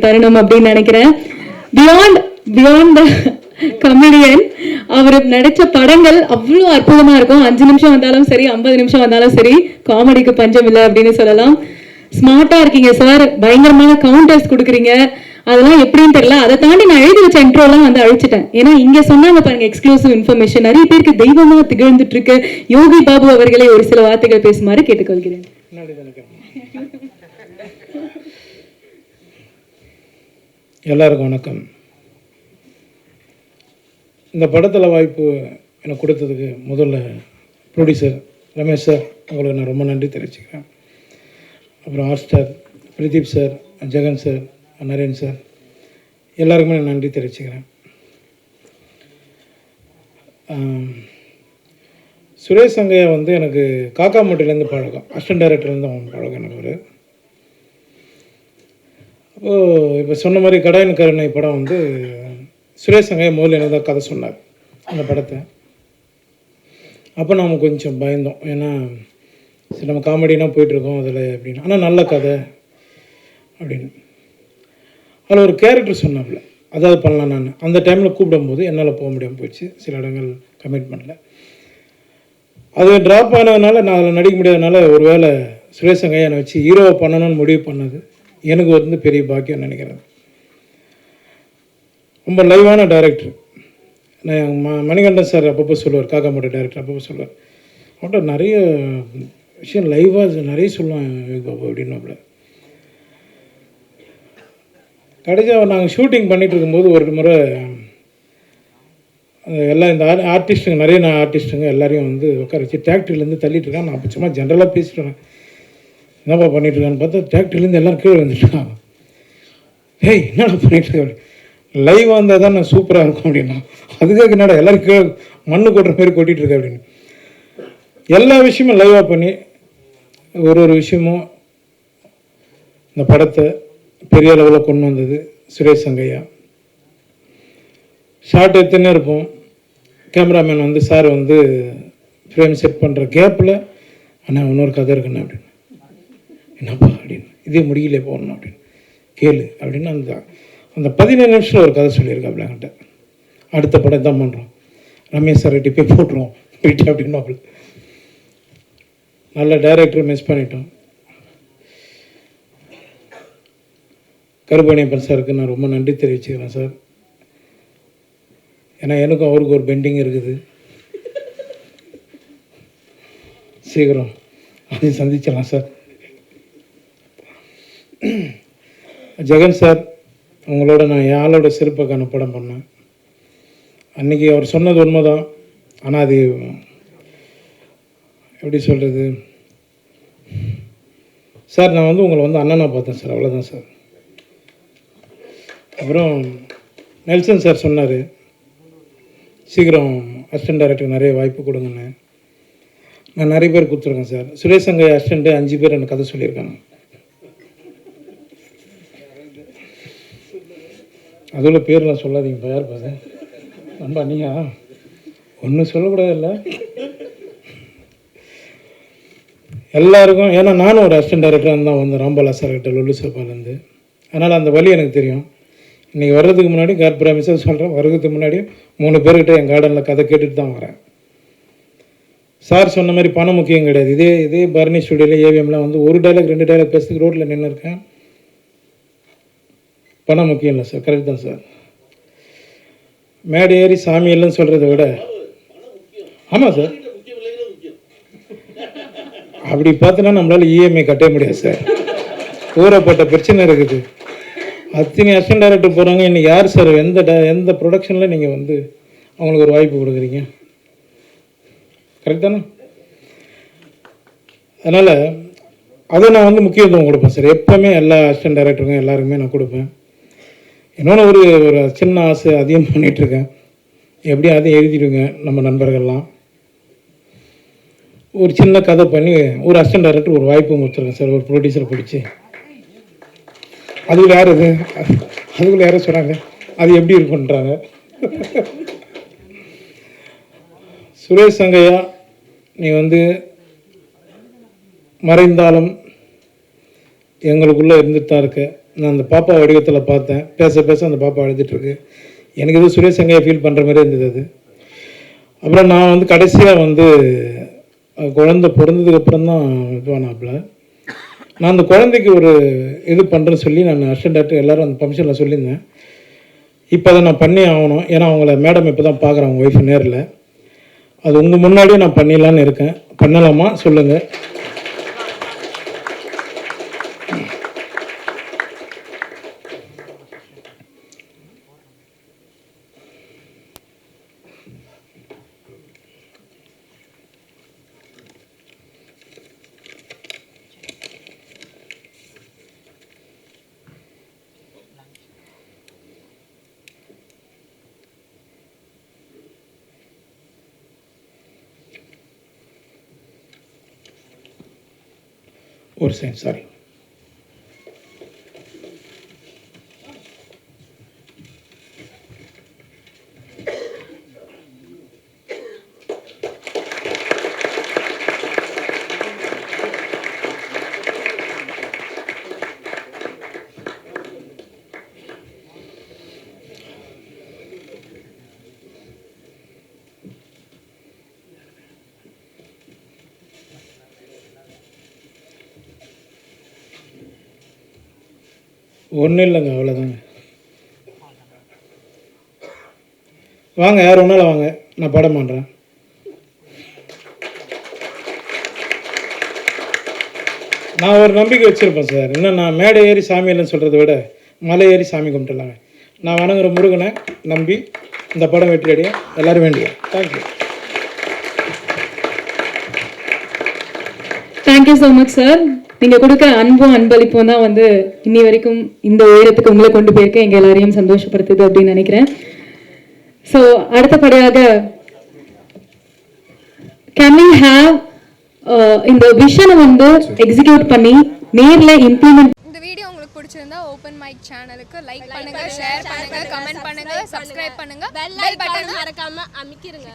தருணம் அப்படின்னு நினைக்கிறேன். பியாண்ட் பியாண்ட் கமெடியன் அவர் நடிச்ச படங்கள் அவ்வளோ அற்புதமா இருக்கும். 5 நிமிஷம் வந்தாலும் சரி, 50 நிமிஷம் வந்தாலும் சரி, காமெடிக்கு பஞ்சம் இல்லை அப்படின்னு சொல்லலாம். ஸ்மார்ட்டா இருக்கீங்க சார், பயங்கரமான கவுண்டர்ஸ் கொடுக்குறீங்க. அதெல்லாம் எப்படின்னு தெரியல. அதை தாண்டி நான் எழுதி வச்ச இன்ட்ரோலாம் வந்து அழிச்சிட்டேன். ஏன்னா இங்க சொன்னாங்க பாருங்க எக்ஸ்க்ளூசிவ் இன்ஃபர்மேஷன். நிறைய பேருக்கு தெய்வமா திகழ்ந்துட்டு இருக்கு. யோகி பாபு அவர்களை ஒரு சில வார்த்தைகள் பேசுமாறு கேட்டுக்கொள்கிறேன். எல்லாருக்கும் வணக்கம். இந்த படத்தில் வாய்ப்பு எனக்கு கொடுத்ததுக்கு முதல்ல ப்ரொடியூசர் ரமேஷ் சார், உங்களுக்கு நான் ரொம்ப நன்றி தெரிவிச்சுக்கிறேன். அப்புறம் Hotstar Pradeep sir, Jagan sir, Naren sir, எல்லாருக்குமே நான் நன்றி தெரிவிச்சுக்கிறேன். சுரேஷ் சங்கையா வந்து எனக்கு காக்காமட்டிலேருந்து பழக்கம், அசிஸ்டன்ட் டைரக்டர்லேருந்து அவன் பழக்கம் எனக்கு ஒரு. அப்போது இப்போ சொன்ன மாதிரி கடாயின் கருணை படம் வந்து சுரேஷ் சங்கையா முதல்ல எனக்கு தான் கதை சொன்னார் அந்த படத்தை. அப்போ நாம் கொஞ்சம் பயந்தோம், ஏன்னா சரி நம்ம காமெடினா போயிட்டுருக்கோம் அதில் அப்படின்னு. ஆனால் நல்ல கதை அப்படின்னு. அதில் ஒரு கேரக்டர் சொன்னாப்புல, அதாவது பண்ணலாம். நான் அந்த டைமில் கூப்பிடும்போது என்னால் போக முடியாமல் போயிடுச்சு, சில இடங்கள் கமிட்மெண்ட்டில். அது ட்ராப் ஆனதுனால நான் அதில் நடிக்க முடியாதனால ஒரு வேளை சுரேஷ் சங்கையா என்னை வச்சு ஹீரோவை பண்ணணும்னு முடிவு பண்ணது எனக்கு வந்து பெரிய பாக்கியம் நினைக்கிறேன். ரொம்ப லைவான டைரக்டர். நான் மணிகண்டன் சார் அப்பப்போ சொல்லுவார், காக்காமோட டைரக்டர் அப்பப்போ சொல்லுவார், அவன்கிட்ட நிறைய விஷயம் லைவாக நிறைய சொல்லுவான் யோகி பாபு அப்படின்னாப்புல. கடைசியாக நாங்கள் ஷூட்டிங் பண்ணிகிட்டு இருக்கும்போது ஒரு முறை எல்லாம் இந்த ஆர்டிஸ்ட்டுங்க, நிறைய நான் ஆர்டிஸ்ட்டுங்க எல்லாரையும் வந்து உட்கார வச்சு டிராக்டர்லேருந்து தள்ளிட்டு இருக்கான். நான் சும்மா ஜென்ரலாக பேசிட்டுறேன், என்னப்பா பண்ணிகிட்ருக்கான்னு பார்த்தா டிராக்டர்லேருந்து எல்லோரும் கீழே வந்துட்டுருக்காங்க. ஏய் என்னடா பண்ணிகிட்ருக்க, லைவாக இருந்தால் தான் நான் சூப்பராக இருக்கும் அப்படின்னா, அதுக்காக என்னடா எல்லோரும் கீழே மண்ணு கொட்டுற மாதிரி கொட்டிகிட்டு இருக்கேன் அப்படின்னு. எல்லா விஷயமும் லைவாக பண்ணி ஒரு விஷயமும் இந்த படத்தை பெரிய அளவில் கொண்டு வந்தது சுரேஷ் சங்கையா. ஷார்ட் எத்தனை இருப்போம், கேமராமேன் வந்து சார் வந்து ஃப்ரேம் செட் பண்ணுற கேப்பில் அண்ணா இன்னொரு கதை இருக்குண்ணா அப்படின்னு. என்னப்பா அப்படின்னு, இதே முடியல போகணும் அப்படின்னு, கேளு அப்படின்னு அந்த 17 நிமிஷத்தில் ஒரு கதை சொல்லியிருக்காப்புல என்கிட்ட. அடுத்த படம் தான் பண்ணுறோம், ரமேஷ் சார் போய் போட்டுருவோம் போயிட்டு அப்படின்னு. நல்ல டைரக்டர் மிஸ் பண்ணிட்டோம். கருப்பணியப்பன் சாருக்கு நான் ரொம்ப நன்றி தெரிவிச்சுக்கிறேன் சார். ஏன்னா எனக்கும் அவருக்கு ஒரு பெண்டிங் இருக்குது, சீக்கிரம் அதையும் சந்திச்சிடலாம் சார். ஜெகன் சார், உங்களோட நான் என் ஆளோட சிறப்புக்கான படம் பண்ணேன். அன்றைக்கி அவர் சொன்னது உண்மைதான், ஆனால் அது எப்படி சொல்கிறது சார், நான் வந்து உங்களை வந்து அண்ணனாக பார்த்தேன் சார், அவ்வளோதான் சார். அப்புறம் நெல்சன் சார் சொன்னார், சீக்கிரம் அசிஸ்டன்ட் டைரக்டருக்கு நிறைய வாய்ப்பு கொடுங்கன்னு. நான் நிறைய பேர் கொடுத்துருக்கேன் சார். சுரேஷ் சங்கையா அசிஸ்டண்ட்டு 5 பேர் எனக்கு கதை சொல்லியிருக்காங்க. அதில் பேர்லாம் சொல்லாதீங்க, யார் பாரு நண்பா, நீங்கள் ஒன்றும் சொல்லக்கூடாது இல்லை எல்லாருக்கும். ஏன்னா நானும் ஒரு அசிஸ்டன்ட் டைரக்டராக தான் வந்தேன் ராம்பாலா சார்கிட்ட, லொல்லு சப்பாலேருந்து. அதனால் அந்த வழி எனக்கு தெரியும். இன்றைக்கி வர்றதுக்கு முன்னாடி ப்ராமிஸாக சொல்கிறேன், வர்றதுக்கு முன்னாடி 3 பேர்கிட்ட என் கார்டனில் கதை கேட்டுட்டு தான் வரேன். சார் சொன்ன மாதிரி பணம் முக்கியம் கிடையாது. இதே பரணி ஸ்டுடியோவில் ஏவிஎம்லாம் வந்து 1 டைலாக் 2 டைலாக் பேசுறதுக்கு ரோட்டில் நின்று இருக்கேன். பணம் முக்கியம் இல்லை சார், கரெக்ட் தான் சார். மேடை ஏறி சாமி இல்லைன்னு சொல்கிறத விட, ஆமாம் சார், அப்படி பார்த்தோன்னா நம்மளால் இஎம்ஐ கட்ட முடியாது சார். ஊறப்பட்ட பிரச்சனை இருக்குது. அத்தனை அசிஸ்டன்ட் டைரக்டர் போகிறாங்க. இன்னைக்கு யார் சார் எந்த ப்ரொடக்ஷனில் நீங்கள் வந்து அவங்களுக்கு ஒரு வாய்ப்பு கொடுக்குறீங்க? கரெக்ட் தானே? அதனால் அதை நான் வந்து முக்கியத்துவம் கொடுப்பேன் சார். எப்போவுமே எல்லா அசிஸ்டன்ட் டைரக்டருக்கும் எல்லாருக்குமே நான் கொடுப்பேன். இன்னொன்று ஒரு சின்ன ஆசை அதிகம் பண்ணிகிட்ருக்கேன், எப்படியும் அதையும் எழுதிடுங்க நம்ம நண்பர்கள்லாம். ஒரு சின்ன கதை பண்ணி ஒரு அசிஸ்டன்ட் டைரக்டர் ஒரு வாய்ப்பு கொடுத்துருக்கேன் சார், ஒரு ப்ரொடியூசரை பிடிச்சி. அதுக்குள்ள யார் அதுக்குள்ள யாரும் சொன்னாங்க, அது எப்படி இருக்குன்றாங்க. சுரேஷ் சங்கையா, நீ வந்து மறைந்தாலும் எங்களுக்குள்ளே இருந்துட்டு தான் இருக்க. நான் அந்த பாப்பா வடிவத்தில் பார்த்தேன். பேச பேச அந்த பாப்பா அழுதுட்டுருக்கு. எனக்கு எதுவும் சுரேஷ் சங்கையை ஃபீல் பண்ணுற மாதிரி இருந்தது அது. அப்புறம் நான் வந்து கடைசியாக வந்து குழந்தை பிறந்ததுக்கப்புறம் தான் இதுவானாப்பில். நான் அந்த குழந்தைக்கு ஒரு இது பண்ணுறேன்னு சொல்லி நான் அசிஸ்டன்ட் டாக்டர் எல்லோரும் அந்த ஃபங்க்ஷனில் சொல்லியிருந்தேன். இப்போ அதை நான் பண்ணி ஆகணும். ஏன்னா அவங்கள மேடம் இப்போ தான் பார்க்குறேன், அவங்க ஒய்ஃப் நேரில். அது உங்கள் முன்னாடியே நான் பண்ணிடலான்னு இருக்கேன். பண்ணலாமா சொல்லுங்கள். ஒரு செகண்ட், சாரி. ஒன்றும் இல்லைங்க, அவ்வளோதாங்க. வாங்க, யார் ஒன்றால் வாங்க, நான் படம் பண்ணுறேன். நான் ஒரு நம்பிக்கை வச்சுருப்பேன் சார். இன்னும் நான் மேடை ஏறி சாமி இல்லைன்னு சொல்கிறத விட மலை ஏறி சாமி கும்பிட்டுலாங்க. நான் வணங்குற முருகனை நம்பி இந்த படம் வெற்றி அடையும் எல்லோரும் வேண்டிய. Thank you. Thank you so much sir. நீங்கள் கொடுக்க அன்பும் அன்பளிப்பும் தான் வந்து இன்னி வரைக்கும் இந்த உயரத்துக்கு உங்களை கொண்டு போயிருக்க எங்கள் எல்லாரையும் சந்தோஷப்படுத்துது அப்படின்னு நினைக்கிறேன். ஸோ அடுத்தபடியாக கேன் வி ஹேவ் இந்த விஷனை வந்து எக்ஸிக்யூட் பண்ணி நேரில் இம்ப்ளிமெண்ட். இந்த வீடியோ உங்களுக்கு பிடிச்சிருந்தா ஓப்பன் மைக் சேனலுக்கு லைக் பண்ணுங்க, ஷேர் பண்ணுங்க, கமெண்ட் பண்ணுங்க, சப்ஸ்கிரைப் பண்ணுங்க, பெல் பட்டன் மறக்காம அமைக்கிருங்க.